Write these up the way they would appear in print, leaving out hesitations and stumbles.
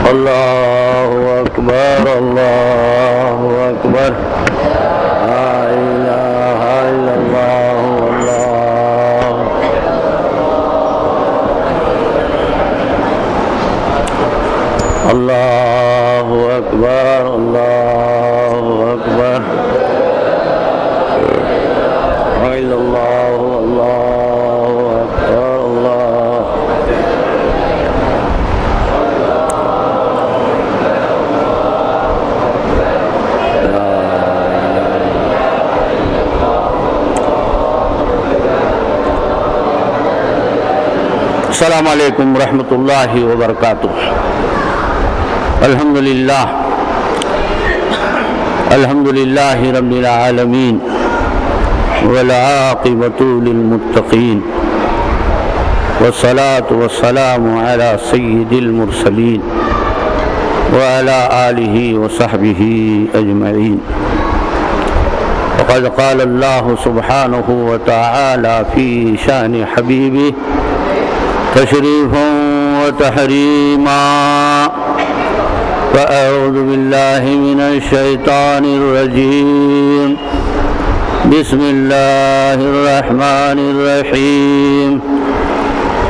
اللہ اکبر اللہ اکبر لا الہ الا اللہ اللہ اکبر اللہ اکبر لا الہ الا اللہ اللہ اکبر اللہ السلام علیکم ورحمۃ اللہ وبرکاتہ۔ الحمدللہ رب العالمین والعاقبۃ للمتقین والصلاة والسلام علی سید المرسلین وعلی آلہ وصحبہ اجمعین۔ وقد قال اللہ سبحانہ وتعالی فی شان حبیبہ تشریفا وتحریما۔ فأعوذ باللہ من الشیطان الرجیم، بسم اللہ الرحمن الرحیم۔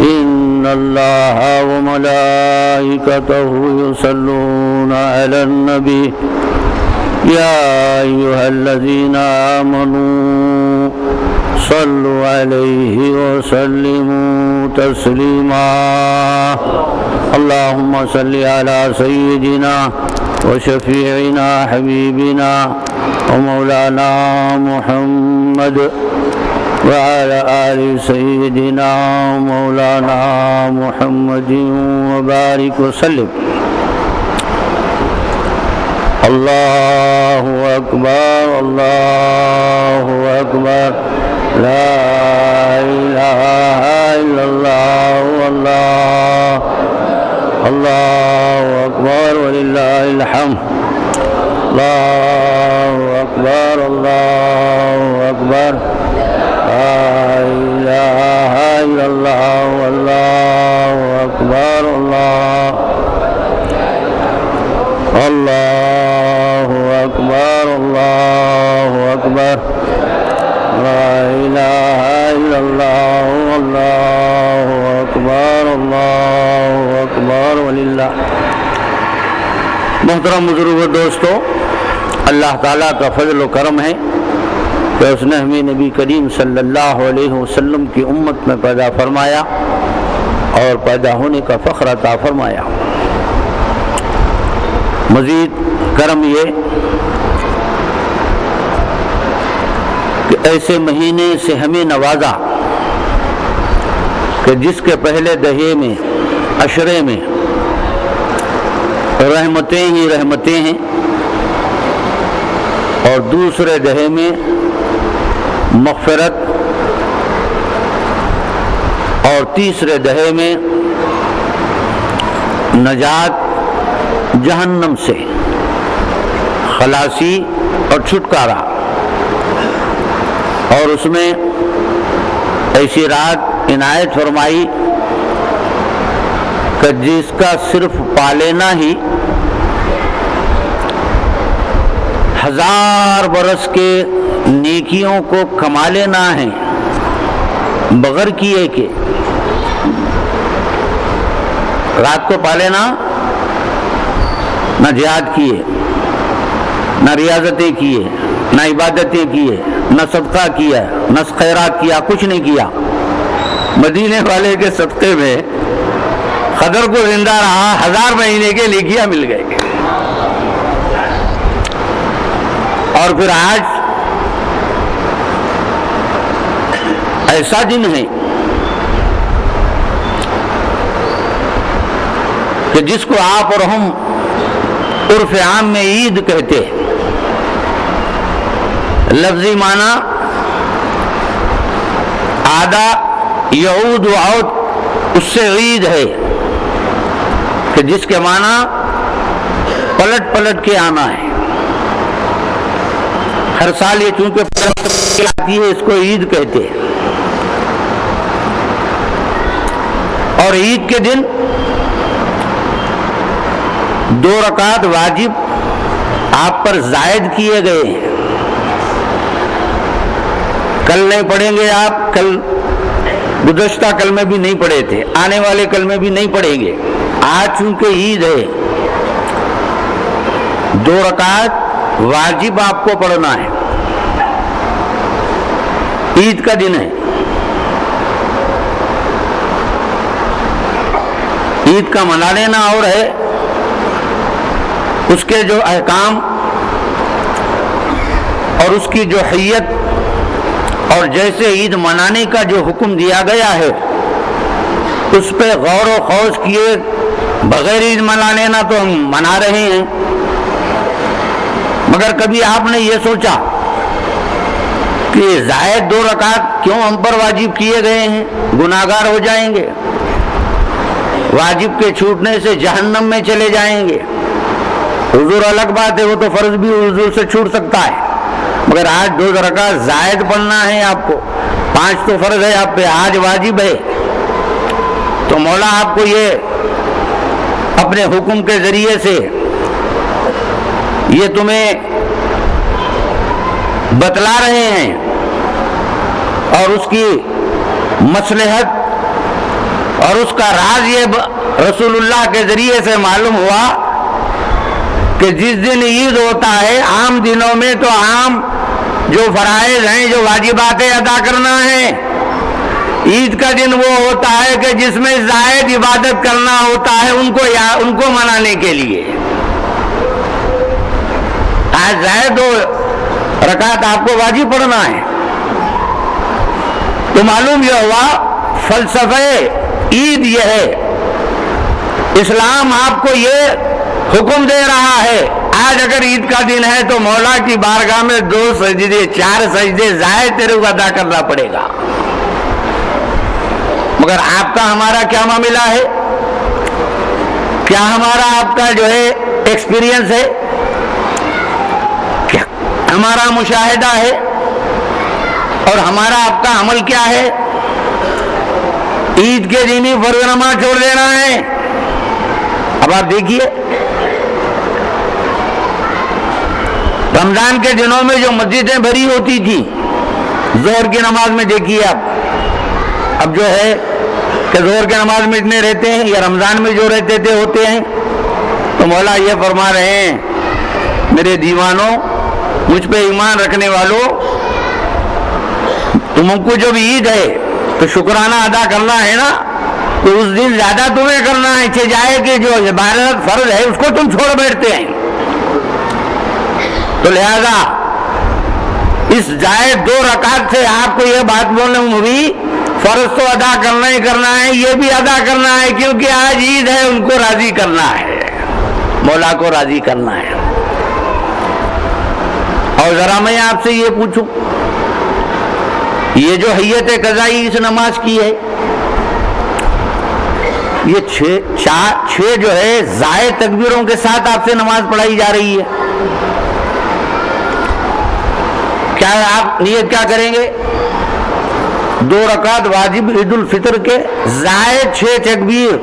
ان اللہ وملائکتہ یصلون علی النبی یا ایھا الذین آمنوا صلوا علیہ وسلموا تسلیما۔ اللہم صل علی سیدنا وشفیعنا حبیبنا ومولانا محمد وعلى آل سيدنا مولانا محمد وبارك وسلم۔ اللہ اکبر اللہ اکبر لا الہ الا اللہ اللہ اکبر وللہ الحمد۔ اللہ اکبر اللہ اکبر لا الہ الا اللہ اللہ اکبر اللہ اکبر اللہ اکبر لا الہ الا اللہ اللہ اکبر وللہ۔ محترم بزرگ و دوستو، اللہ تعالیٰ کا فضل و کرم ہے کہ اس نے ہمیں نبی کریم صلی اللہ علیہ وسلم کی امت میں پیدا فرمایا اور پیدا ہونے کا فخر عطا فرمایا۔ مزید کرم یہ کہ ایسے مہینے سے ہمیں نوازا کہ جس کے پہلے دہے میں عشرے میں رحمتیں ہی رحمتیں ہیں اور دوسرے دہے میں مغفرت اور تیسرے دہے میں نجات جہنم سے، خلاصی اور چھٹکارا، اور اس میں ایسی رات عنایت فرمائی کہ جس کا صرف پا لینا ہی 1000 برس کے نیکیوں کو کما لینا ہے، بغیر کیے کہ رات کو پا لینا، نہ جہاد کیے، نہ ریاضتیں کیے، نہ عبادتیں کیے، نہ صدقہ کیا، نہ خیرات کیا، کچھ نہیں کیا۔ مدینے والے کے صدقے میں خضر کو زندہ رہا، 1000 مہینے کے نیکیاں مل گئے. اور پھر آج ایسا دن ہے کہ جس کو آپ اور ہم عرف عام میں عید کہتے ہیں. لفظی معنی عادہ یعود و عود، اس سے عید ہے کہ جس کے معنی پلٹ پلٹ کے آنا ہے. ہر سال یہ چونکہ پلٹ آتی ہے، اس کو عید کہتے ہیں. اور عید کے دن 2 رکعت واجب آپ پر زائد کیے گئے ہیں. کل نہیں پڑھیں گے آپ، کل گزشتہ کل میں بھی نہیں پڑھے تھے، آنے والے کل میں بھی نہیں پڑھیں گے. آج چونکہ عید ہے، 2 رکعت واجب آپ کو پڑھنا ہے. عید کا دن ہے. عید کا منا لینا اور ہے، اس کے جو احکام اور اس کی جو حیت اور جیسے عید منانے کا جو حکم دیا گیا ہے، اس پہ غور و خوض کیے بغیر عید منا لینا تو ہم منا رہے ہیں. مگر کبھی آپ نے یہ سوچا کہ زائد 2 رکعت کیوں ہم پر واجب کیے گئے ہیں؟ گناہگار ہو جائیں گے، واجب کے چھوٹنے سے جہنم میں چلے جائیں گے. حضور الگ بات ہے، وہ تو فرض بھی حضور سے چھوٹ سکتا ہے، مگر آج 2 رکعت زائد پڑھنا ہے آپ کو. 5 تو فرض ہے آپ پہ، آج واجب ہے. تو مولا آپ کو یہ اپنے حکم کے ذریعے سے یہ تمہیں بتلا رہے ہیں، اور اس کی مصلحت اور اس کا راز یہ رسول اللہ کے ذریعے سے معلوم ہوا کہ جس دن عید ہوتا ہے، عام دنوں میں تو عام جو فرائض ہیں، جو واجبات ادا کرنا ہے، عید کا دن وہ ہوتا ہے کہ جس میں زائد عبادت کرنا ہوتا ہے ان کو منانے کے لیے. آج زائد 2 رکعت آپ کو واجب پڑھنا ہے. تو معلوم یہ ہوا فلسفہ عید یہ ہے. اسلام آپ کو یہ حکم دے رہا ہے، آج اگر عید کا دن ہے تو مولا کی بارگاہ میں 2 سجدے 4 سجدے زائد تیرے کو ادا کرنا پڑے گا. مگر آپ کا ہمارا کیا معاملہ ہے؟ کیا ہمارا آپ کا جو ہے ایکسپیرینس ہے؟ کیا ہمارا مشاہدہ ہے؟ اور ہمارا آپ کا عمل کیا ہے؟ عید کے دن ہی فرض نماز چھوڑ دینا ہے. اب آپ دیکھیے رمضان کے دنوں میں جو مسجدیں بھری ہوتی تھی، ظہر کی نماز میں دیکھیے اب جو ہے کہ ظہر کی نماز میں اتنے رہتے ہیں، یا رمضان میں جو رہتے تھے ہوتے ہیں. تو مولا یہ فرما رہے ہیں، میرے دیوانوں، مجھ پہ ایمان رکھنے والوں، تم کو جب عید ہے تو شکرانہ ادا کرنا ہے نا، تو اس دن زیادہ تمہیں کرنا ہے. اچھے جائے کہ جو عبادت فرض ہے اس کو تم چھوڑ بیٹھتے ہیں. تو لہذا اس زائد 2 رکعت سے آپ کو یہ بات بولنے میں بھی فرض تو ادا کرنا ہی کرنا ہے، یہ بھی ادا کرنا ہے کیونکہ آج عید ہے، ان کو راضی کرنا ہے، مولا کو راضی کرنا ہے. اور ذرا میں آپ سے یہ پوچھوں، یہ جو حیت قضائی اس نماز کی ہے، یہ 6 جو ہے زائد تکبیروں کے ساتھ آپ سے نماز پڑھائی جا رہی ہے. کیا آپ نیت کیا کریں گے؟ 2 رکعت واجب عید الفطر کے زائد 6 تکبیر،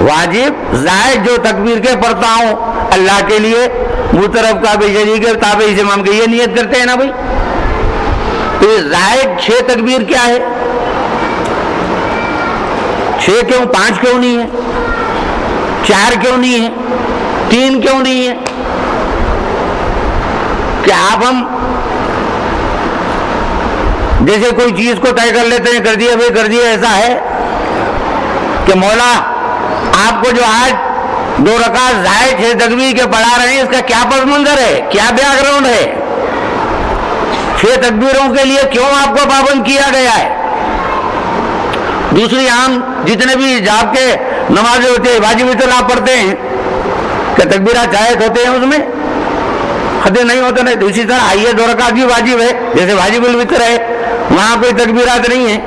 واجب زائد جو تکبیر کے پڑھتا ہوں اللہ کے لیے، مطرف کعبہ شریف کے تابع امام کے، یہ نیت کرتے ہیں نا بھائی. تو یہ زائد 6 تکبیر کیا ہے؟ 6 کیوں؟ 5 کیوں نہیں ہے؟ 4 کیوں نہیں ہے؟ 3 کیوں نہیں ہے؟ کہ آپ ہم جیسے کوئی چیز کو طے کر لیتے ہیں، کر دیا بھائی کر دیا، ایسا ہے کہ مولا آپ کو جو آج 2 رکعت زائد 6 تکبیر کے پڑھا رہے ہیں، اس کا کیا پس منظر ہے، کیا بیک گراؤنڈ ہے؟ 6 تکبیروں کے لیے کیوں آپ کو پابند کیا گیا ہے؟ دوسری عام جتنے بھی جاب کے نمازیں ہوتے ہیں، واجب وتر آپ پڑھتے ہیں، کہ تکبیرات جائز ہوتے ہیں، اس میں خطے نہیں ہوتے نہیں؟ تو اسی طرح آئیے 2 رکعت بھی واجب ہے، جیسے واجب الوتر ہے، وہاں کوئی تکبیرات نہیں ہے،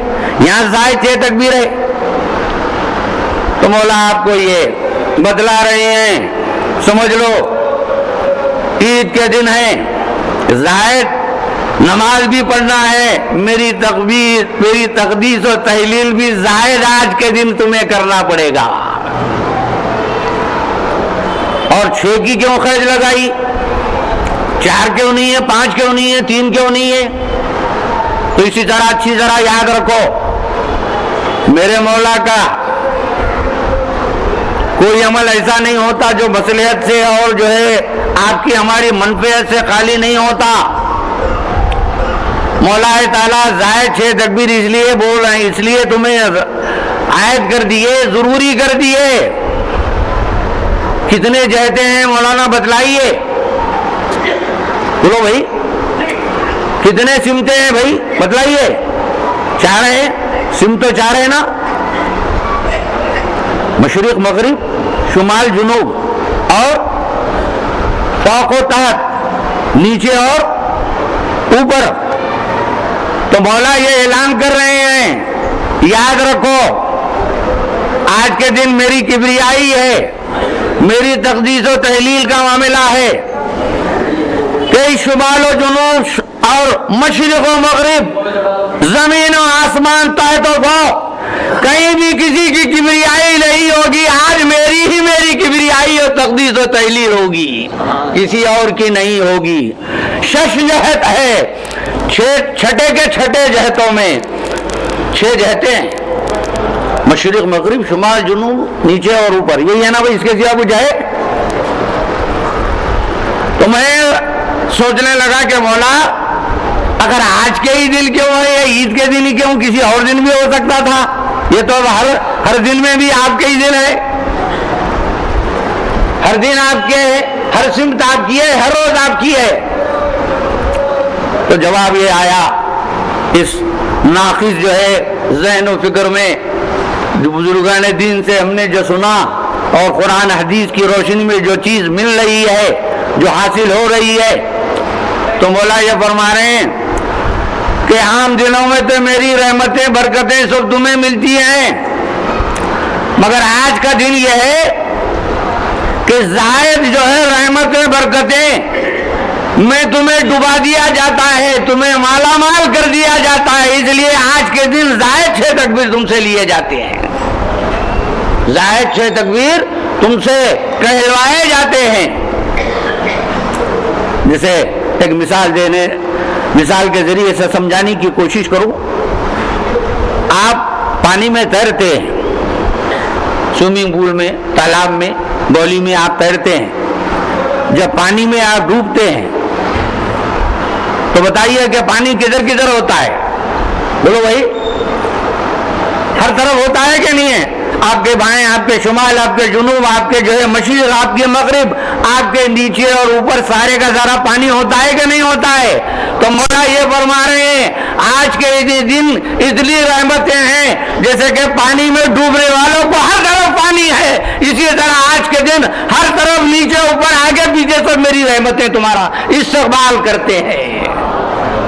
یہاں زائد 6 تکبیر ہے۔ تو مولا آپ کو یہ بتلا رہے ہیں، سمجھ لو عید کے دن ہے، زائد نماز بھی پڑھنا ہے، میری تقدیس و تحلیل بھی زائد آج کے دن تمہیں کرنا پڑے گا۔ اور 6 کی کیوں قید لگائی؟ 4 کیوں نہیں ہے، 5 کیوں نہیں ہے، 3 کیوں نہیں ہے؟ تو اسی طرح اچھی طرح یاد رکھو، میرے مولا کا کوئی عمل ایسا نہیں ہوتا جو مصلحت سے اور جو ہے آپ کی ہماری منفعت سے خالی نہیں ہوتا۔ مولا تعالیٰ زائد 6 تکبیر اس لیے بول رہے ہیں، اس لیے تمہیں عائد کر دیے، ضروری کر دیے۔ کتنے جہتے ہیں مولانا بتلائیے، بولو بھائی کتنے سمتیں ہیں بھائی بتلائیے؟ 4 ہیں، سمت تو 4 ہے نا، مشرق مغرب شمال جنوب اور فوق و تحت، نیچے اور اوپر۔ تو مولا یہ اعلان کر رہے ہیں، یاد رکھو آج کے دن میری کبریائی ہے، میری تقدیس و تحلیل کا معاملہ ہے کہ شمال و جنوب اور مشرق و مغرب، زمین و آسمان تحت و فوق، کہیں بھی کسی کی کبریائی نہیں ہوگی، آج میری کبریائی اور تقدیس و تحلیل ہوگی، کسی اور کی نہیں ہوگی۔ 6 جہت ہے، 6 کے 6 جہتوں میں 6 جہتیں ہیں، مشرق مغرب شمال جنوب نیچے اور اوپر، یہی ہے نا بھائی، اس کے سوا کچھ ہے؟ تو میں سوچنے لگا کہ مولا اگر آج کے ہی دن کیوں ہے، یا عید کے دن ہی کیوں، کسی اور دن بھی ہو سکتا تھا، یہ تو ہر دن میں بھی آپ کے ہی دن ہے، ہر دن آپ کے ہے، ہر سمت آپ کی ہے، ہر روز آپ کی ہے۔ تو جواب یہ آیا اس ناقص جو ہے ذہن و فکر میں، جو بزرگان دین سے ہم نے جو سنا اور قرآن حدیث کی روشنی میں جو چیز مل رہی ہے، جو حاصل ہو رہی ہے، تو مولا یہ فرما رہے ہیں کہ عام دنوں میں تو میری رحمتیں برکتیں سب تمہیں ملتی ہیں، مگر آج کا دن یہ ہے کہ زائد جو ہے رحمتیں برکتیں میں تمہیں ڈبا دیا جاتا ہے، تمہیں مالا مال کر دیا جاتا ہے، اس لیے آج کے دن زائد 6 تکبیر تم سے لیے جاتے ہیں، زائد 6 تکبیر تم سے کہلوائے جاتے ہیں۔ جیسے ایک مثال کے ذریعے سے سمجھانے کی کوشش کروں، آپ پانی میں تیرتے ہیں، سوئمنگ پول میں، تالاب میں، بولی میں آپ تیرتے ہیں، جب پانی میں آپ ڈوبتے ہیں تو بتائیے کہ پانی کدھر کدھر ہوتا ہے؟ بولو بھائی، ہر طرف ہوتا ہے کہ نہیں ہے؟ آپ کے بائیں، آپ کے شمال، آپ کے جنوب، آپ کے جو ہے مشرق، آپ کے مغرب، آپ کے نیچے اور اوپر سارے کا سارا پانی ہوتا ہے کہ نہیں ہوتا ہے؟ تو مولا یہ فرما رہے ہیں آج کے دن اتنی رحمتیں ہیں جیسے کہ پانی میں ڈوبنے والوں کو ہر طرف پانی ہے، اسی طرح آج کے دن ہر طرف نیچے اوپر آگے پیچھے سب میری رحمتیں تمہارا استقبال کرتے ہیں،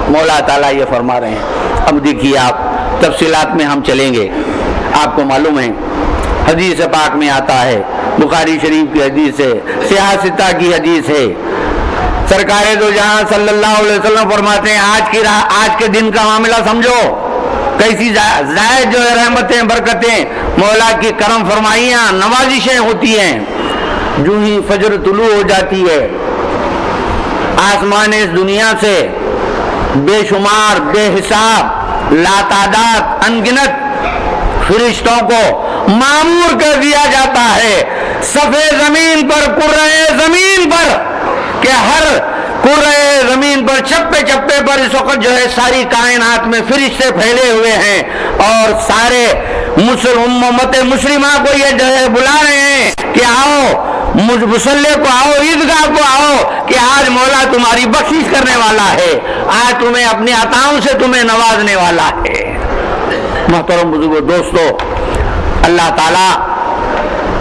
مولا تعالیٰ یہ فرما رہے ہیں۔ اب دیکھیے آپ تفصیلات میں ہم چلیں گے، آپ کو معلوم ہے حدیث پاک میں آتا ہے، بخاری شریف کی حدیث ہے، سیاہ ستہ کی حدیث ہے، سرکار دو جہاں صلی اللہ علیہ وسلم فرماتے ہیں آج کے دن کا معاملہ سمجھو، کیسی زائد جو ہے رحمتیں برکتیں مولا کی کرم فرمائیاں نوازشیں ہوتی ہیں۔ جو ہی فجر طلوع ہو جاتی ہے، آسمان اس دنیا سے بے شمار بے حساب لاتعداد انگنت فرشتوں کو مامور کر دیا جاتا ہے صفحے زمین پر، کرۂ زمین پر، کہ ہر کرۂ زمین پر چپے چپے پر اس وقت جو ہے ساری کائنات میں فرشتے پھیلے ہوئے ہیں، اور سارے امت مسلمہ کو یہ جو ہے بلا رہے ہیں کہ آؤ مصلی کو آؤ، عیدگاہ کو آؤ، کہ آج مولا تمہاری بخشش کرنے والا ہے، آج تمہیں اپنی عطاؤں سے تمہیں نوازنے والا ہے۔ محترم بزرگوں، دوستو، اللہ تعالیٰ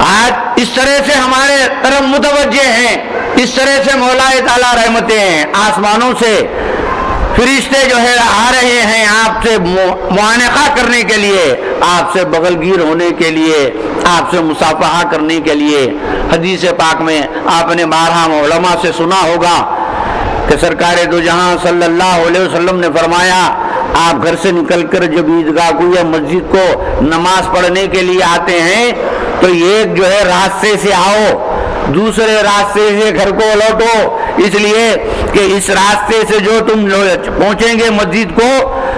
آج اس طرح سے ہمارے طرف متوجہ ہیں، اس طرح سے مولا تعالیٰ رحمتیں ہیں، آسمانوں سے فرشتے جو ہے آ رہے ہیں آپ سے معانقہ کرنے کے لیے، آپ سے بغل گیر ہونے کے لیے، آپ سے مصافحہ کرنے کے لیے۔ حدیث پاک میں آپ نے بارہا علماء سے سنا ہوگا کہ سرکار دو جہاں صلی اللہ علیہ وسلم نے فرمایا، آپ گھر سے نکل کر جب عیدگاہ کو یا مسجد کو نماز پڑھنے کے لیے آتے ہیں تو ایک جو ہے راستے سے آؤ، دوسرے راستے سے گھر کو لوٹو، اس لیے کہ اس راستے سے جو تم پہنچیں گے مسجد کو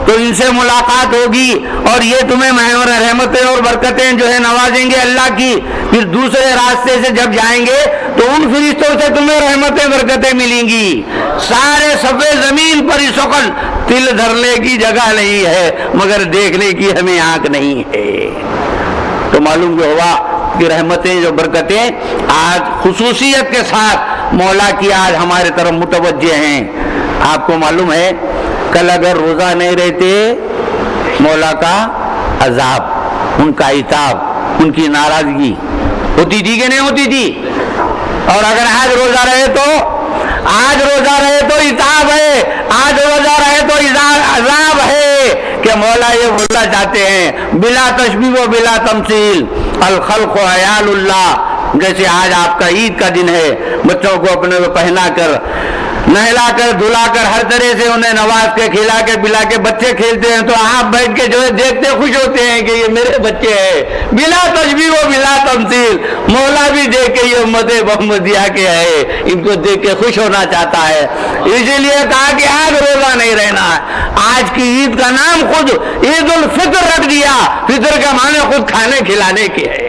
تو ان سے ملاقات ہوگی اور یہ تمہیں رحمتیں اور برکتیں جو ہے نوازیں گے اللہ کی۔ پھر دوسرے راستے سے جب جائیں گے تو ان فرشتوں سے تمہیں رحمتیں برکتیں ملیں گی۔ سارے صفحے زمین پر اس وقت تل دھرنے کی جگہ نہیں ہے مگر دیکھنے کی ہمیں آنکھ نہیں ہے۔ تو معلوم جو ہوا کہ رحمتیں جو برکتیں آج خصوصیت کے ساتھ مولا کی آج ہمارے طرف متوجہ ہیں۔ آپ کو معلوم ہے کل اگر روزہ نہیں رہتے مولا کا عذاب، ان کا عتاب، ان کی ناراضگی ہوتی تھی کہ نہیں ہوتی تھی؟ اور اگر آج روزہ رہے تو عتاب ہے، آج روزہ رہے تو عذاب ہے کہ مولا یہ بولنا چاہتے ہیں بلا تشبیہ و بلا تمثیل، الخلق و عیال اللہ۔ جیسے آج آپ کا عید کا دن ہے، بچوں کو اپنے کو پہنا کر نہلا کر دھلا کر ہر طرح سے انہیں نواز کے کھلا کے پلا کے بچے کھیلتے ہیں تو آپ بیٹھ کے جو ہے دیکھتے خوش ہوتے ہیں کہ یہ میرے بچے ہیں، بلا تشبیہ و بلا تمثیل۔ مولا بھی دیکھ کے یہ امت محمدیہ کے ہے، ان کو دیکھ کے خوش ہونا چاہتا ہے، اسی لیے کہا کہ آج روزہ نہیں رہنا ہے۔ آج کی عید کا نام خود عید الفطر رکھ دیا، فطر کا معنی خود کھانے کھلانے کی ہے۔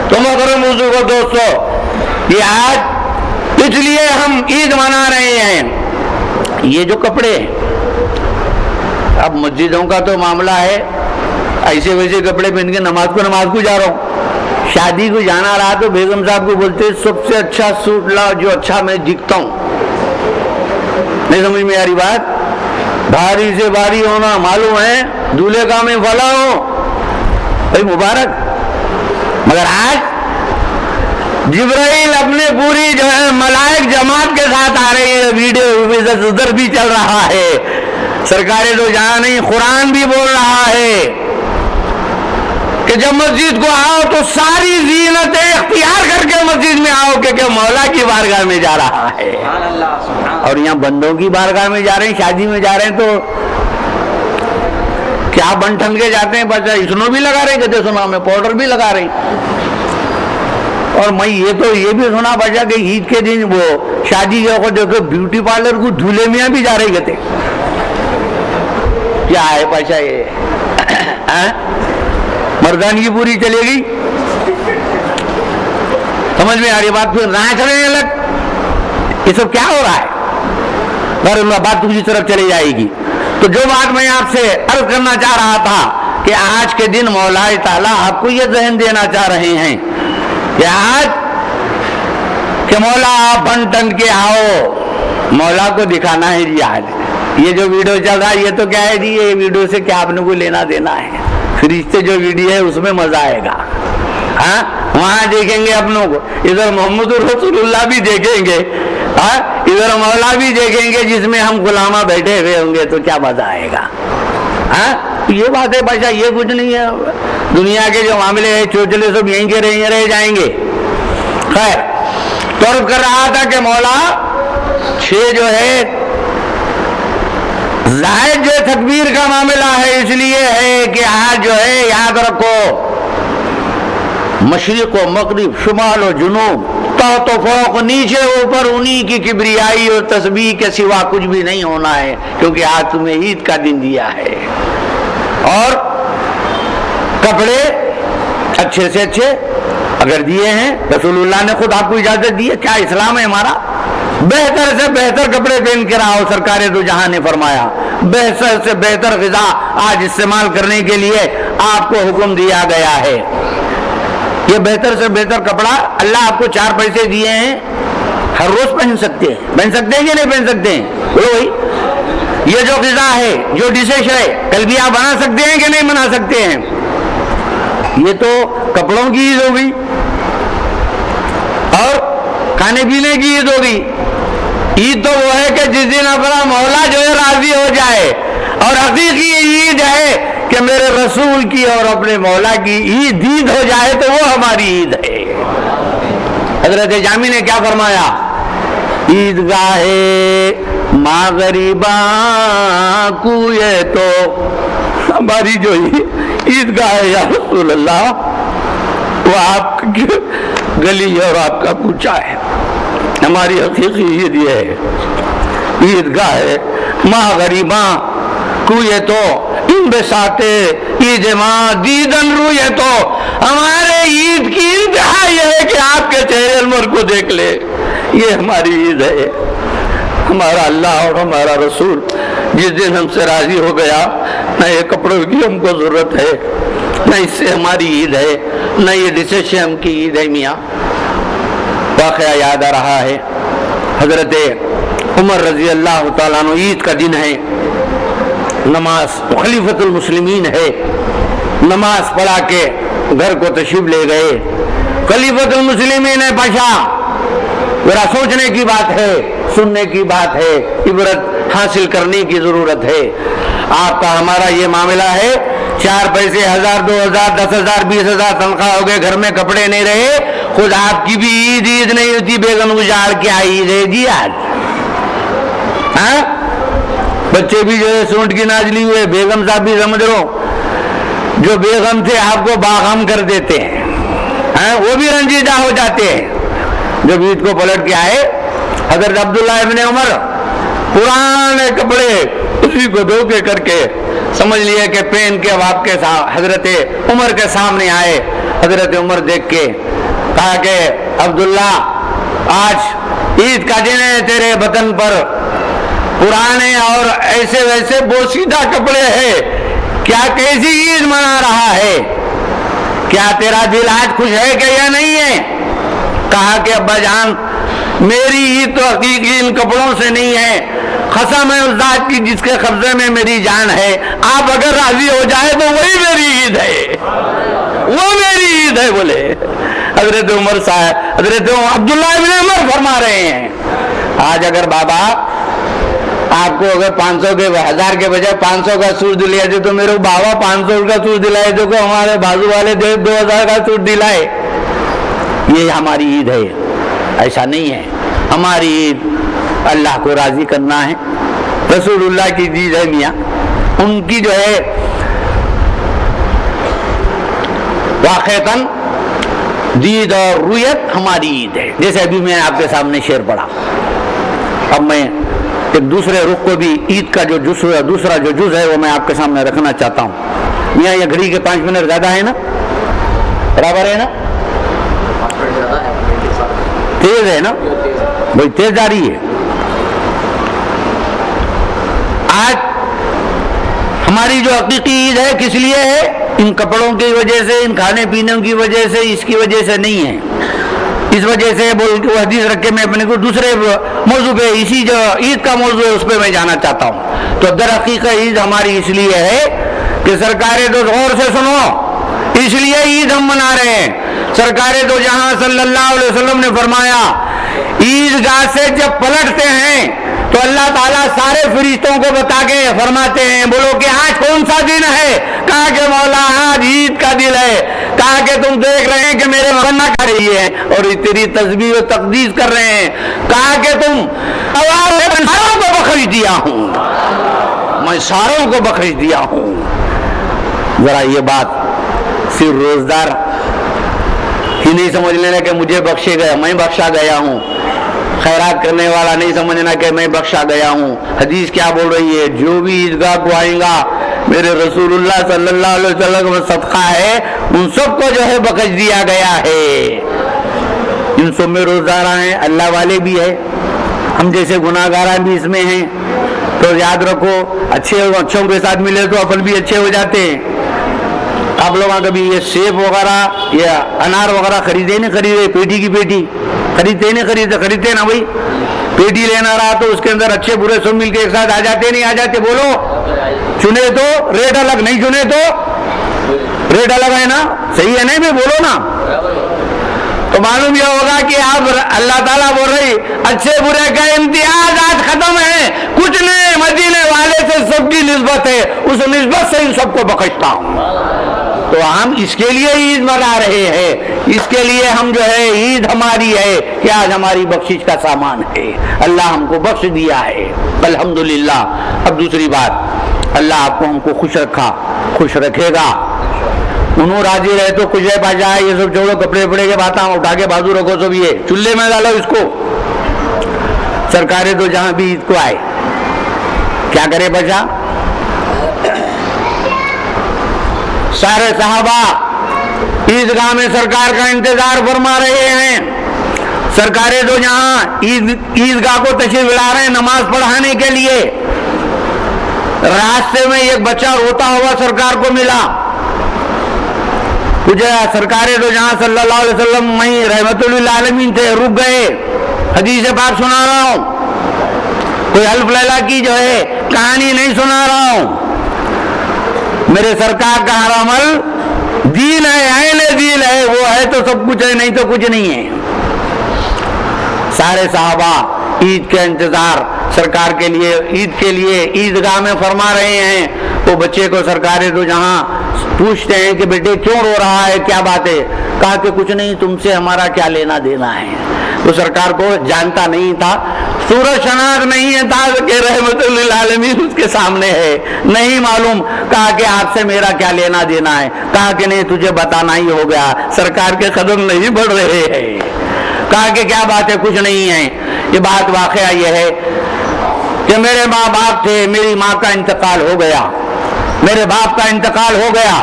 تو محترم بزرگوں، دوستو، یہ آج اس لیے ہم عید منا رہے ہیں۔ یہ جو کپڑے، اب مسجدوں کا تو معاملہ ہے، ایسے ویسے کپڑے پہن کے نماز کو جا رہا ہوں، شادی کو جانا رہا تو بیگم صاحب کو بولتے سب سے اچھا سوٹ لاؤ جو اچھا میں دکھتا ہوں۔ نہیں سمجھ میں آ رہی بات؟ بھاری سے بھاری ہونا، معلوم ہے دولہے کا میں فلاں ہو بھائی مبارک، مگر آج جبرائیل اپنے پوری جو ہے ملائک جماعت کے ساتھ آ رہی ہے، ویڈیو ادھر بھی چل رہا ہے، سرکار دو جہاں نہیں قرآن بھی بول رہا ہے کہ جب مسجد کو آؤ تو ساری زینتیں اختیار کر کے مسجد میں آؤ کہ مولا کی بارگاہ میں جا رہا ہے۔ اور یہاں بندوں کی بارگاہ میں جا رہے ہیں، شادی میں جا رہے ہیں تو کیا بن ٹھن کے جاتے ہیں، بس اسنو بھی لگا رہے ہیں، کہتے سنا میں پاؤڈر بھی لگا رہے ہیں۔ اور میں یہ بھی سنا بچا کہ عید کے دن وہ شادی کے وقت دیکھو بیوٹی پارلر کو دھولے میاں بھی جا رہے تھے۔ کیا ہے پاشا یہ مردانگی پوری چلے گئی، سمجھ میں آ رہی بات؟ پھر ناچ رہے ہیں الگ، یہ سب کیا ہو رہا ہے؟ اور بات دوسری طرف چلی جائے گی۔ تو جو بات میں آپ سے عرض کرنا چاہ رہا تھا کہ آج کے دن مولا تعالیٰ آپ کو یہ ذہن دینا چاہ رہے ہیں کہ آج کہ مولا آپ بن ٹن کے آؤ، مولا کو دکھانا ہے جی۔ آج یہ جو ویڈیو چل رہا ہے یہ تو کیا ہے جی، یہ ویڈیو سے کیا آپ نے کو لینا دینا ہے؟ فرشتے جو ویڈیو ہے اس میں مزہ آئے گا، ہاں وہاں دیکھیں گے اپنوں کو، ادھر محمد رسول اللہ بھی دیکھیں گے، ہاں ادھر مولا بھی دیکھیں گے، جس میں ہم غلامہ بیٹھے ہوئے ہوں گے تو کیا مزہ آئے گا؟ ہاں یہ بات ہے بادشاہ، یہ کچھ نہیں ہے، دنیا کے جو معاملے ہیں چوچلے سب یہیں کے رہ جائیں گے۔ خیر تو عرض کر رہا تھا کہ مولا چھ جو ہے زائد جو تکبیر کا معاملہ ہے، اس لیے ہے کہ آج جو ہے یاد رکھو مشرق و مغرب، شمال و جنوب، تحت و فوق، نیچے اوپر، انہی کی کبریائی اور تسبیح کے سوا کچھ بھی نہیں ہونا ہے، کیونکہ آج تمہیں عید کا دن دیا ہے۔ اور کپڑے اچھے سے اچھے اگر دیے ہیں، رسول اللہ نے خود آپ کو اجازت دی ہے، کیا اسلام ہے ہمارا؟ بہتر سے بہتر کپڑے پہن کے رہو، سرکار دو جہاں نے فرمایا بہتر سے بہتر غذا آج استعمال کرنے کے لیے آپ کو حکم دیا گیا ہے۔ یہ بہتر سے بہتر کپڑا اللہ آپ کو 4 پیسے دیے ہیں، ہر روز پہن سکتے ہیں کہ نہیں پہن سکتے ہیں؟ بولو بھائی، یہ جو غذا ہے، جو ڈشز ہے، کل بھی آپ بنا سکتے ہیں کہ نہیں بنا سکتے ہیں؟ یہ تو کپڑوں کی عید ہوگی اور کھانے پینے کی عید ہوگی۔ عید تو وہ ہے کہ جس دن اپنا مولا جو ہے راضی ہو جائے، اور حقیقی عید ہے کہ میرے رسول کی اور اپنے مولا کی عید ہو جائے تو وہ ہماری عید ہے۔ حضرت جامی نے کیا فرمایا؟ عیدگاہ مغرباں کو یہ تو ہماری جو عیدگاہ ہے یا رسول اللہ، وہ آپ کی گلی اور آپ کا کوچہ ہے۔ ہماری حقیقی عید یہ ہے، عیدگاہ مغرباں کو یہ تو ان بساتے عید ماں دیدن رو، یہ تو ہمارے عید کی انتہا یہ ہے کہ آپ کے چہرے انور کو دیکھ لے، یہ ہماری عید ہے۔ ہمارا اللہ اور ہمارا رسول جس دن ہم سے راضی ہو گیا، نہ یہ کپڑوں کی ہم کو ضرورت ہے، نہ اس سے ہماری عید ہے، نہ یہ ڈشز سے ہم کی عید ہے۔ میاں واقعہ یاد آ رہا ہے، حضرت عمر رضی اللہ تعالیٰ عنہ، عید کا دن ہے، نماز خلیفۃ المسلمین ہے، نماز پڑھا کے گھر کو تشریف لے گئے۔ خلیفۃ المسلمین ہے پاشا، ذرا سوچنے کی بات ہے، سننے کی بات ہے، عبرت حاصل کرنے کی ضرورت ہے۔ آپ کا ہمارا یہ معاملہ ہے، 4 پیسے 1000 2000 10,000 20,000 تنخواہ ہو گئے، گھر میں کپڑے نہیں رہے، خود آپ کی بھی عید نہیں ہوتی، بیگم اجاڑ کیا عید ہے جی آج؟ ہاں، بچے بھی جو ہے سونٹ کی نازلی ہوئے، بیگم صاحب بھی سمجھ لو جو بیگم تھے آپ کو باغم کر دیتے ہیں، ہاں وہ بھی رنجیدہ ہو جاتے ہیں۔ جب عید کو پلٹ کے آئے، حضرت عبداللہ ابن عمر پرانے کپڑے اسی کو دھو کے کر کے سمجھ لیے کہ پہن کے اب آپ کے حضرت عمر کے سامنے آئے۔ حضرت عمر دیکھ کے کہا کہ عبداللہ، آج عید کا دن ہے، تیرے بدن پر پرانے اور ایسے ویسے بوسیدہ کپڑے ہیں، کیا کیسی عید منا رہا ہے؟ کیا تیرا دل آج خوش ہے کہ یا نہیں ہے؟ کہا کہ ابا جان، میری عید تو حقیقی ان کپڑوں سے نہیں ہے، قسم ہے اس ذات کی جس کے قبضے میں میری جان ہے، آپ اگر راضی ہو جائے تو وہی میری عید ہے، وہ میری عید ہے بولے۔ حضرت عمر صاحب، حضرت عبداللہ ابن عمر فرما رہے ہیں، آج اگر بابا آپ کو اگر 500 کے 1000 کے بجائے 500 کا سوٹ دلائے تھے تو میرے بابا 500 کا سوٹ دلائے تھے، کو ہمارے بازو والے 2000 کا سوٹ دلائے، یہ ہماری عید ہے۔ ایسا نہیں ہے، ہماری عید اللہ کو راضی کرنا ہے، رسول اللہ کی عید ہے میاں، ان کی جو ہے واقعتاً دید اور رویت ہماری عید ہے۔ جیسے ابھی میں آپ کے سامنے شعر پڑھا، اب میں ایک دوسرے رخ کو بھی عید کا جو دوسرا جو جز ہے وہ میں آپ کے سامنے رکھنا چاہتا ہوں۔ میاں یہ گھڑی کے 5 منٹ زیادہ ہے نا، برابر ہے نا، تیز ہے نا بھائی، تیز جا رہی ہے۔ آج ہماری جو حقیقی عید ہے کس لیے ہے؟ ان کپڑوں کی وجہ سے، ان کھانے پینے کی وجہ سے، اس کی وجہ سے نہیں ہے۔ اس وجہ سے بول کے وہ حدیث رکھ کے میں اپنے کو دوسرے موضوع پہ، اسی جو عید کا موضوع ہے اس پہ میں جانا چاہتا ہوں۔ تو در حقیقت عید ہماری اس لیے ہے کہ سرکاریں تو غور سے سنو، اس لیے عید ہم منا رہے ہیں۔ سرکاریں تو جہاں صلی اللہ علیہ وسلم نے فرمایا، عیدگاہ سے جب پلٹتے ہیں تو اللہ تعالیٰ سارے فرشتوں کو بتا کے فرماتے ہیں، بولو کہ آج کون سا دن ہے؟ کہا کہ مولا آج عید کا دن ہے۔ کہا کہ تم دیکھ رہے ہیں کہ میرے مغنہ کر رہی ہے اور تیری تسبیح و تقدیس کر رہے ہیں۔ کہا کہ تم ساروں کو بخش دیا ہوں، میں ساروں کو بخش دیا ہوں۔ ذرا یہ بات صرف روزدار ہی نہیں سمجھ لینا کہ مجھے بخشے گیا، میں بخشا گیا ہوں، خیرات کرنے والا نہیں سمجھنا کہ میں بخشا گیا ہوں۔ حدیث کیا بول رہی ہے؟ جو بھی عیدگاہ کو آئیں گا، میرے رسول اللہ صلی اللہ علیہ وسلم کا صدقہ ہے، ان سب کو جو ہے بخش دیا گیا ہے۔ ان سب میں روزدار ہیں، اللہ والے بھی ہیں، ہم جیسے گناہگار بھی اس میں ہیں، تو یاد رکھو اچھوں کے ساتھ ملے تو اپن بھی اچھے ہو جاتے ہیں. آپ لوگ کبھی یہ سیب وغیرہ یا انار وغیرہ خریدے نہیں خریدے؟ پیٹی کی پیٹی خریدتے نہیں خریدتے نا بھائی. پیٹی لینا رہا تو اس کے اندر اچھے برے سب مل کے ایک ساتھ آ جاتے نہیں آ جاتے؟ بولو. چنے تو ریٹ الگ, نہیں چنے تو ریٹ الگ ہے نا, صحیح ہے نہیں بھائی؟ بولو نا. تو معلوم یہ ہوگا کہ آپ اللہ تعالیٰ بول رہی اچھے برے کا امتیاز آج ختم ہے, کچھ نہیں, مدینے والے سے سب کی نسبت ہے, اس نسبت سے ان سب کو بخشتا ہوں. تو ہم اس کے لیے عید منا رہے ہیں, اس کے لیے ہم جو ہے عید ہماری ہے کہ آج ہماری بخشش کا سامان ہے, اللہ ہم کو بخش دیا ہے الحمدللہ. اب دوسری بات, اللہ آپ کو ہم کو خوش رکھا, خوش رکھے گا. انہوں راضی رہے تو کچھ پا جائے, یہ سب چھوڑو, کپڑے وپڑے کے باتیں اٹھا کے بازو رکھو, سب یہ چولہے میں ڈالو اس کو. سرکاریں تو جہاں بھی عید کو آئے کیا کرے بچا, سارے صحابہ عیدگاہ میں سرکار کا انتظار فرما رہے ہیں. سرکاریں تو جہاں عیدگاہ کو تشریف لا رہے ہیں نماز پڑھانے کے لیے, راستے میں ایک بچہ روتا ہوا سرکار کو ملا. پوچھا سرکاریں تو جہاں صلی اللہ علیہ وسلم وہیں رحمت للعالمین تھے, رک گئے, حدیث پاک سنا رہا ہوں, کوئی الف لیلا کی جو ہے کہانی نہیں سنا رہا ہوں. میرے سرکار کا ہر عمل دین ہے, عین دین ہے, وہ ہے تو سب کچھ ہے, نہیں تو کچھ نہیں ہے. سارے صحابہ عید کے انتظار سرکار کے لیے, عید کے لیے عیدگاہ میں فرما رہے ہیں. وہ بچے کو سرکاریں تو جہاں پوچھتے ہیں کہ بیٹے کیوں رو رہا ہے, کیا بات ہے؟ کہا کہ کچھ نہیں, تم سے ہمارا کیا لینا دینا ہے. تو سرکار کو جانتا نہیں تھا, سورج شناخت نہیں ہے تھا کہ رحمت للعالمین اس کے سامنے ہے, نہیں معلوم. کہا کہ آپ سے میرا کیا لینا دینا ہے؟ کہا کہ نہیں, تجھے بتانا ہی ہو گیا, سرکار کے قدم نہیں بڑھ رہے ہیں. کہا کہ کیا بات ہے؟ کچھ نہیں ہے. یہ بات واقعہ یہ ہے کہ میرے ماں باپ تھے, میری ماں کا انتقال ہو گیا, میرے باپ کا انتقال ہو گیا.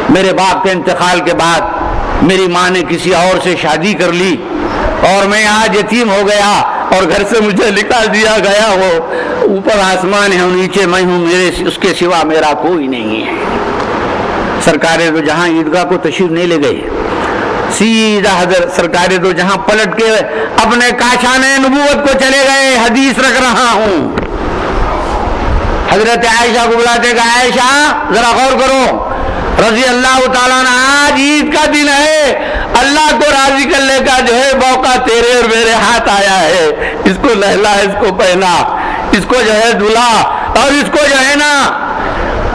میرے باپ کے انتقال کے بعد میری ماں نے کسی اور سے شادی کر لی اور میں آج یتیم ہو گیا, اور گھر سے مجھے نکال دیا گیا. وہ اوپر آسمان ہے, نیچے میں ہوں, میرے اس کے سوا میرا کوئی نہیں ہے. سرکاریں تو جہاں عیدگاہ کو تشریف نہیں لے گئے, سیدھا حضرت سرکاریں تو جہاں پلٹ کے اپنے کاشانِ نبوت کو چلے گئے. حدیث رکھ رہا ہوں, حضرت عائشہ کو بلاتے کہ عائشہ ذرا غور کرو رضی اللہ تعالیٰ عنہ, آج عید کا دن ہے, اللہ کو راضی کرنے کا جو ہے موقع تیرے اور میرے ہاتھ آیا ہے. اس کو نہلا, اس کو پہنا, اس کو جو ہے دھلا, اور اس کو جو ہے نا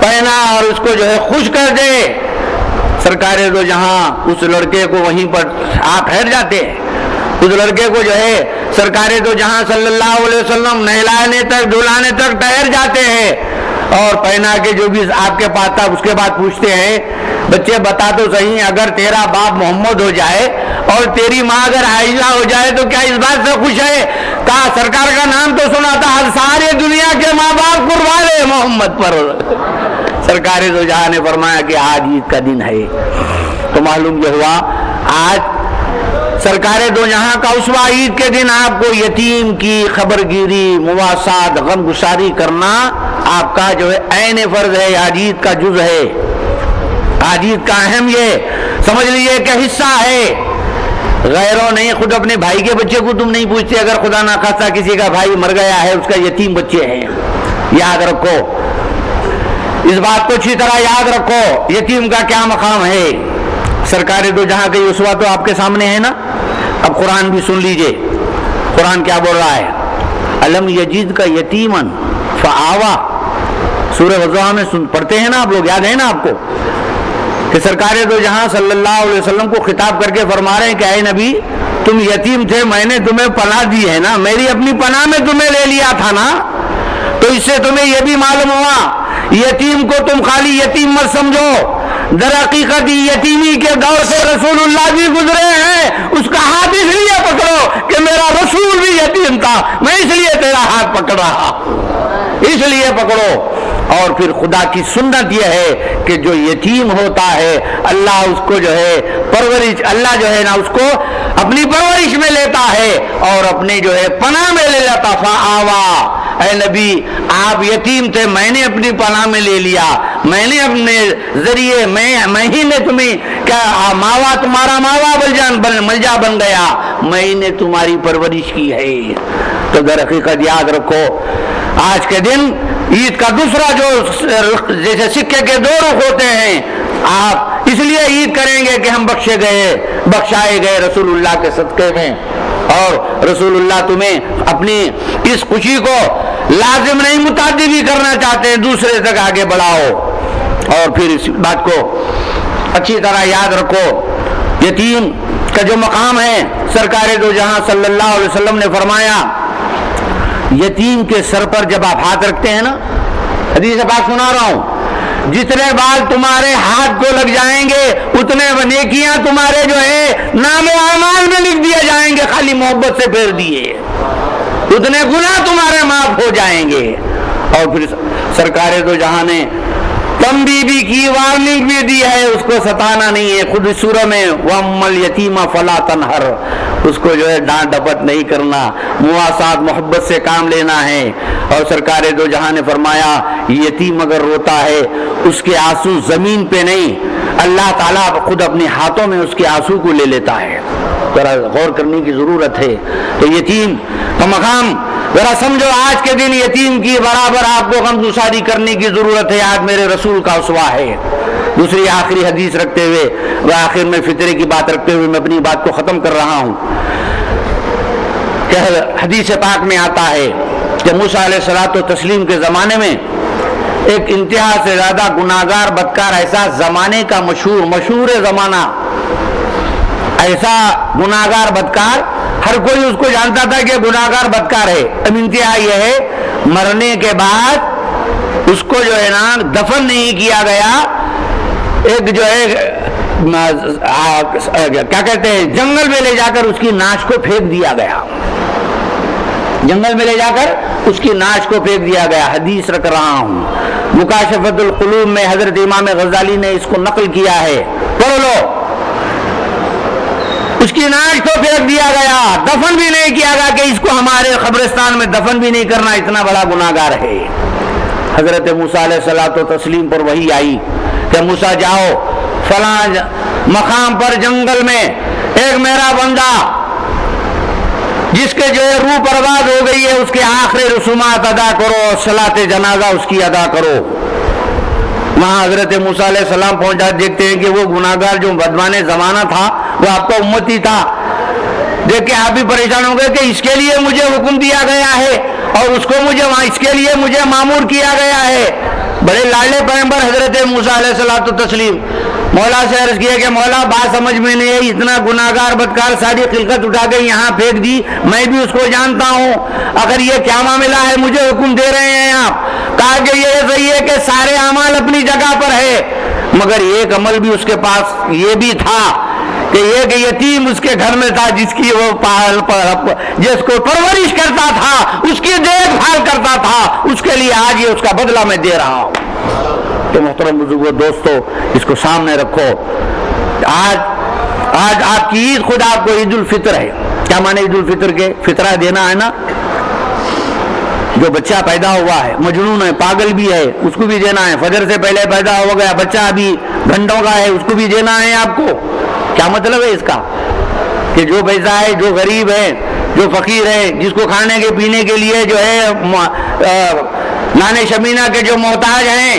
پہنا, اور اس کو جو ہے خوش کر دے. سرکاریں تو جہاں اس لڑکے کو وہیں پر آپ ٹھہر جاتے ہیں, اس لڑکے کو جو ہے سرکاریں تو جہاں صلی اللہ علیہ وسلم نہلانے تک دھلانے تک ٹھہر جاتے ہیں, اور پہنا کے جو بھی آپ کے پاس تھا اس کے بعد پوچھتے ہیں بچے بتا تو صحیح, اگر تیرا باپ محمد ہو جائے اور تیری ماں اگر عائشہ ہو جائے تو کیا اس بات سے خوش ہے؟ کہا سرکار کا نام تو سنا تھا, ساری دنیا کے ماں باپ قربان ہے محمد پر. سرکار دو جہاں نے فرمایا کہ آج عید کا دن ہے. تو معلوم یہ ہوا آج سرکار دو جہاں کا اسوہ عید کے دن آپ کو یتیم کی خبر گیری, مواسات, غم گساری کرنا آپ کا جو ہے عین فرض ہے, آج عید کا جز ہے, آج عید کا اہم یہ سمجھ لیجیے کہ حصہ ہے. غیروں نہیں, خود اپنے بھائی کے بچے کو تم نہیں پوچھتے, اگر خدا نہ خواستہ کسی کا بھائی مر گیا ہے, اس کا یتیم بچے ہیں. یاد رکھو اس بات کو اچھی طرح یاد رکھو, یتیم کا کیا مقام ہے. سرکار دو جہاں کا اسوہ تو آپ کے سامنے ہے نا. اب قرآن بھی سن لیجئے, قرآن کیا بول رہا ہے. الم یجید کا یتیمن فآوا, سورہ وضحا میں پڑھتے ہیں نا آپ لوگ, یاد ہے نا آپ کو کہ سرکار دو جہاں صلی اللہ علیہ وسلم کو خطاب کر کے فرما رہے ہیں کہ اے نبی تم یتیم تھے, میں نے تمہیں پناہ دی ہے نا, میری اپنی پناہ میں تمہیں لے لیا تھا نا. تو اس سے تمہیں یہ بھی معلوم ہوا یتیم کو تم خالی یتیم مت سمجھو, در حقیقت یتیمی کے دور سے رسول اللہ بھی گزرے ہیں. اس کا ہاتھ اس لیے پکڑو کہ میرا رسول بھی یتیم تھا, میں اس لیے تیرا ہاتھ پکڑ رہا, اس لیے پکڑو. اور پھر خدا کی سنت یہ ہے کہ جو یتیم ہوتا ہے اللہ اس کو جو ہے پرورش, اللہ جو ہے نا اس کو اپنی پرورش میں لیتا ہے اور اپنے جو ہے پناہ میں لے لیتا. فآوا, اے نبی آپ یتیم تھے، میں نے اپنی پناہ میں لے لیا، میں نے اپنے ذریعے میں ہی نے تمہیں کیا ماوا تمہارا ماوا ملجا بن گیا، میں نے تمہاری پرورش کی ہے۔ تو در حقیقت یاد رکھو آج کے دن عید کا دوسرا جو جیسے سکے کے دو رخ ہوتے ہیں، آپ اس لیے عید کریں گے کہ ہم بخشائے گئے رسول اللہ کے صدقے میں، اور رسول اللہ تمہیں اپنی اس خوشی کو لازم نہیں متعدی بھی کرنا چاہتے ہیں، دوسرے تک آگے بڑھاؤ۔ اور پھر اس بات کو اچھی طرح یاد رکھو، یتیم کا جو مقام ہے، سرکار دو جہاں صلی اللہ علیہ وسلم نے فرمایا یتیم کے سر پر جب آپ ہاتھ رکھتے ہیں نا، حدیث پاک سنا رہا ہوں، جتنے بال تمہارے ہاتھ کو لگ جائیں گے اتنے نیکیاں تمہارے جو ہے نام اعمال میں لکھ دیے جائیں گے، خالی محبت سے پھیر دیے، اتنے گناہ تمہارے معاف ہو جائیں گے۔ اور پھر سرکار دو جہاں نے تنبیہ بھی کی، وارننگ بھی دی ہے، اس کو ستانا نہیں ہے۔ خود اس سورہ میں وَأَمَّا الْيَتِيمَ فَلَا تَنْهَرْ، اس کو جو ہے ڈانٹ ڈپٹ نہیں کرنا، مواسات محبت سے کام لینا ہے۔ اور سرکار دو جہاں نے فرمایا یتیم اگر روتا ہے اس کے آنسو زمین پہ نہیں، اللہ تعالیٰ خود اپنے ہاتھوں میں اس کے آنسو کو لے لیتا ہے۔ ذرا غور کرنے کی ضرورت ہے۔ تو یتیم کا مقام ذرا سمجھو، آج کے دن یتیم کی برابر آپ کو غمگساری کرنے کی ضرورت ہے۔ آج میرے رسول کا اسوہ ہے۔ دوسری آخری حدیث رکھتے ہوئے وہ آخر میں فطرے کی بات رکھتے ہوئے میں اپنی بات کو ختم کر رہا ہوں کہ حدیث پاک میں آتا ہے کہ موسیٰ علیہ الصلوۃ والتسلیم کے زمانے میں ایک انتہا سے زیادہ گناہگار بدکار ایسا زمانے کا مشہور زمانہ، ایسا گناہگار بدکار ہر کوئی اس کو جانتا تھا کہ گناہگار بدکار ہے۔ اب انتہا یہ ہے مرنے کے بعد اس کو جو ہے نا دفن نہیں کیا گیا، ایک جو ہے کیا کہتے ہیں جنگل میں لے جا کر اس کی ناش کو پھینک دیا گیا، جنگل میں لے جا کر اس کی ناش کو پھینک دیا گیا۔ حدیث رکھ رہا ہوں، مکاشفۃ القلوب میں حضرت امام غزالی نے اس کو نقل کیا ہے، پڑھ لو۔ اس کی ناش کو پھینک دیا گیا، دفن بھی نہیں کیا گیا کہ اس کو ہمارے قبرستان میں دفن بھی نہیں کرنا، اتنا بڑا گناہگار ہے۔ حضرت موسیٰ علیہ الصلوۃ والتسلیم پر وحی آئی کہ موسیٰ جاؤ فلاں مقام پر جنگل میں ایک میرا بندہ جس کے جو ہے روح برباد ہو گئی ہے اس کے آخری رسومات ادا کرو، صلاۃ جنازہ اس کی ادا کرو۔ وہاں حضرت موسیٰ علیہ السلام پہنچا، دیکھتے ہیں کہ وہ گناہگار جو بدبان زمانہ تھا وہ آپ کا امتی تھا، دیکھ کے آپ بھی پریشان ہو گئے کہ اس کے لیے مجھے حکم دیا گیا ہے اور اس کو مجھے اس کے لیے مجھے مامور کیا گیا ہے۔ بڑے لاڈلے پیغمبر حضرت موسیٰ علیہ الصلوۃ والتسلیم مولا سے عرض کیا کہ مولا بات سمجھ میں نہیں ہے، اتنا گناہگار بدکار ساری خلقت اٹھا کے یہاں پھینک دی، میں بھی اس کو جانتا ہوں، اگر یہ کیا معاملہ ہے مجھے حکم دے رہے ہیں آپ؟ کہا کہ یہ صحیح ہے کہ سارے اعمال اپنی جگہ پر ہے، مگر ایک عمل بھی اس کے پاس یہ بھی تھا کہ ایک یتیم اس کے گھر میں تھا جس کی وہ جس کو پرورش کرتا تھا، اس کی دیکھ بھال کرتا تھا، اس کے لیے آج یہ اس کا بدلہ میں دے رہا ہوں۔ تو محترم بزرگو دوستو، اس کو سامنے رکھو۔ آج آپ کی عید خود آپ کو عید الفطر ہے۔ کیا مانے عید الفطر کے؟ فطرہ دینا ہے نا، جو بچہ پیدا ہوا ہے مجنون ہے پاگل بھی ہے اس کو بھی دینا ہے، فجر سے پہلے پیدا ہو گیا بچہ ابھی گھنٹوں کا ہے اس کو بھی دینا ہے آپ کو۔ کیا مطلب ہے اس کا؟ کہ جو پیسہ ہے، جو غریب ہے، جو فقیر ہے، جس کو کھانے کے پینے کے لیے جو ہے نانے شمینہ کے جو محتاج ہیں،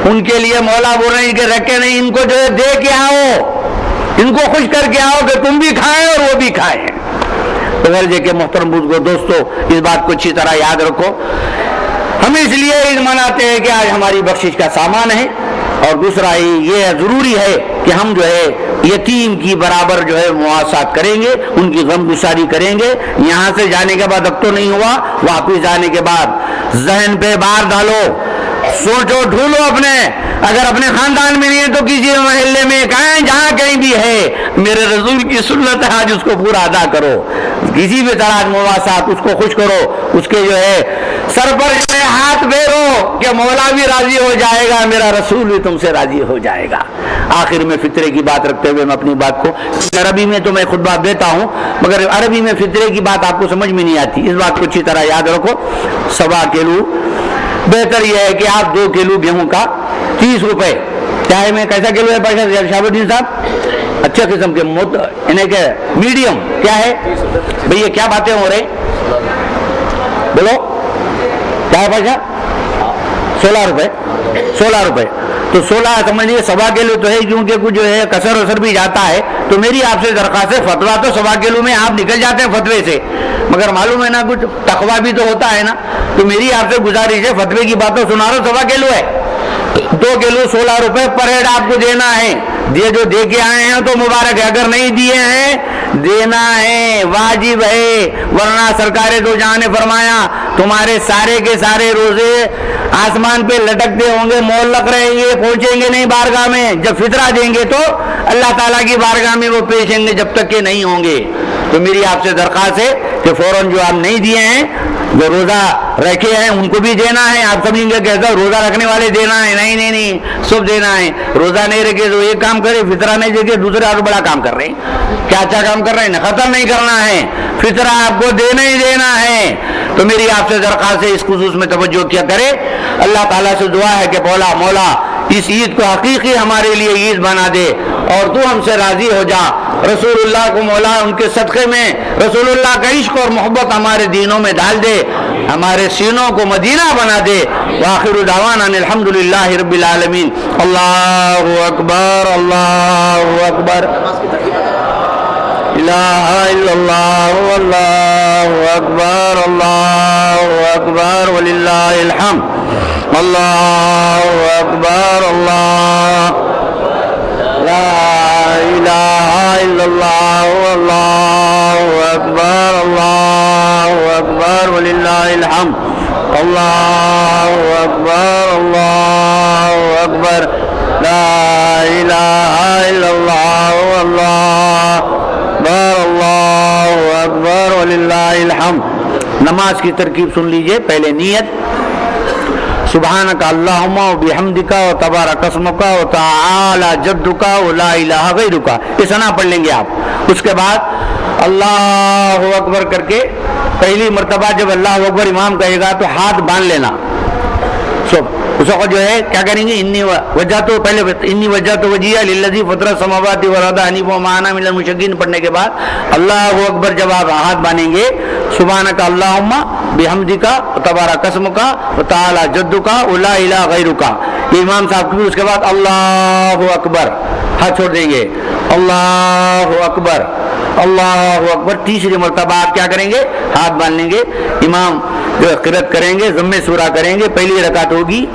ان کے لیے مولا بول رہے ہیں کہ رکھے نہیں، ان کو جو ہے دے کے آؤ، ان کو خوش کر کے آؤ کہ تم بھی کھائیں اور وہ بھی کھائیں۔ تو غرض کہ محترم بزرگو دوستو، اس بات کو اچھی طرح یاد رکھو۔ ہم اس لیے عید مناتے ہیں کہ آج ہماری بخشش کا سامان ہے، اور دوسرا یہ ضروری ہے کہ ہم جو ہے یتیم کی برابر جو ہے مواسات کریں گے، ان کی غم گساری کریں گے۔ یہاں سے جانے کے بعد اب تو نہیں ہوا، واپس جانے کے بعد ذہن پہ بار ڈالو، سوچو ڈھونڈو اپنے، اگر اپنے خاندان میں نہیں ہے تو کسی محلے میں جہاں کہیں بھی ہے، میرے رسول کی سنت ہے، آج اس کو پورا ادا کرو، کسی بھی طرح مواسات اس کو خوش کرو، اس کے جو ہے سر پر جو ہے ہاتھ پھیرو کہ مولا بھی راضی ہو جائے گا, میرا رسول بھی تم سے راضی ہو جائے گا. آخر میں فطرے کی بات رکھتے ہوئے میں اپنی بات کو, عربی میں تو میں خطبہ دیتا ہوں مگر عربی میں فطرے کی بات آپ کو سمجھ میں نہیں آتی, اس بات کو اچھی طرح یاد رکھو. 1.25 کلو, بہتر یہ ہے کہ آپ 2 کلو گیہوں کا 30 روپے, چاہے میں کیسا کلو ہے پیسہ شہاب الدین صاحب, اچھے قسم کے انہیں کہ میڈیم کیا ہے بھئی, یہ کیا باتیں ہو رہے بولو, کیا ہے پیسہ 16 روپے. 16 روپے تو 16 سمجھ لیجیے 1.25 کلو تو ہے, کیونکہ کچھ جو ہے کسر وسر بھی جاتا ہے. تو میری آپ سے درخواست ہے, فتوا تو 1.25 کلو میں آپ نکل جاتے ہیں فتوے سے, مگر معلوم ہے نا کچھ تقویٰ بھی تو ہوتا ہے نا. تو میری آپ سے گزارش ہے, فتوے کی باتوں سنا رہا, 1.25 کلو ہے, 2 کلو 16 روپے پر ہیڈ آپ کو دینا ہے. یہ جو دے کے آئے ہیں تو مبارک ہے, اگر نہیں دیے ہیں دینا ہے, واجب ہے, ورنہ سرکار دو جہاں نے فرمایا تمہارے سارے کے سارے روزے آسمان پہ لٹکتے ہوں گے, معلق رہیں گے, پہنچیں گے نہیں بارگاہ میں. جب فطرہ دیں گے تو اللہ تعالیٰ کی بارگاہ میں وہ پیش ہوں گے, جب تک کہ نہیں ہوں گے. تو میری آپ سے درخواست ہے کہ فوراً جو آپ نہیں دیے ہیں, جو روزہ رکھے ہیں ان کو بھی دینا ہے. آپ سمجھیں گے کیسا روزہ رکھنے والے دینا ہے, نہیں نہیں نہیں, سب دینا ہے. روزہ نہیں رکھے تو ایک کام کرے, فطرہ نہیں دے کے دوسرے اور بڑا کام کر رہے ہیں. کیا اچھا کام کر رہے ہیں, ختم نہیں کرنا ہے, فطرہ آپ کو دینا ہی دینا ہے. تو میری آپ سے درخواست ہے اس خصوص میں توجہ کیا کرے. اللہ تعالیٰ سے دعا ہے کہ مولا اس عید کو حقیقی ہمارے لیے عید بنا دے, اور تو ہم سے راضی ہو جا. رسول اللہ کو مولا ان کے صدقے میں رسول اللہ کا عشق اور محبت ہمارے دینوں میں ڈال دے, ہمارے سینوں کو مدینہ بنا دے. وآخر دعوانا الحمدللہ رب العالمین. اللہ اکبر, اللہ اکبر, الہ الا اللہ, اللہ اکبر, اللہ اکبر, وللہ الحمد. اللہ اکبر, اللہ لا الہ الا اللہ, اللہ اکبر, اللہ اکبر, وللہ الحمد. اللہ اکبر, اللہ اکبر, لا الہ الا اللہ, اللہ اکبر, اللہ اکبر, وللہ الحمد. نماز کی ترکیب سن لیجئے. پہلے نیت, سبحانک اللہم و بحمدک و تبارک اسمک و تعالی جدک و لا الہ غیرک, اس طرح پڑھ لیں گے آپ. اس کے بعد اللہ اکبر کر کے پہلی مرتبہ جب اللہ اکبر امام کہے گا تو ہاتھ باندھ لینا. اس وقت جو ہے کیا کریں گے, انی وجہت وجیہ للذی فطر السماوات والارض حنیفا وما انا من المشرکین پڑھنے کے بعد اللہ اکبر جب آپ ہاتھ باندھیں گے, سبحانک اللہم بحمدک تبارک اسمک وتعالی جدک ولا الہ غیرک, یہ امام صاحب کی. اس کے بعد اللہ اکبر, ہاتھ چھوڑ دیں گے, اللہ اکبر, اللہ اکبر. تیسری مرتبہ آپ کیا کریں گے, ہاتھ باندھ لیں گے. امام جو قرأت کریں گے ضم سورہ کریں گے, پہلی رکعت ہوگی.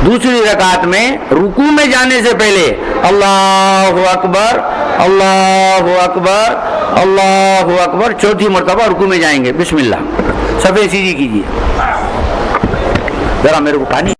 دوسری رکعت میں رکوع میں جانے سے پہلے اللہ اکبر, اللہ اکبر, اللہ اکبر, چوتھی مرتبہ رکوع میں جائیں گے. بسم اللہ. صفحے سیدھی کیجیے, ذرا میرے کو پانی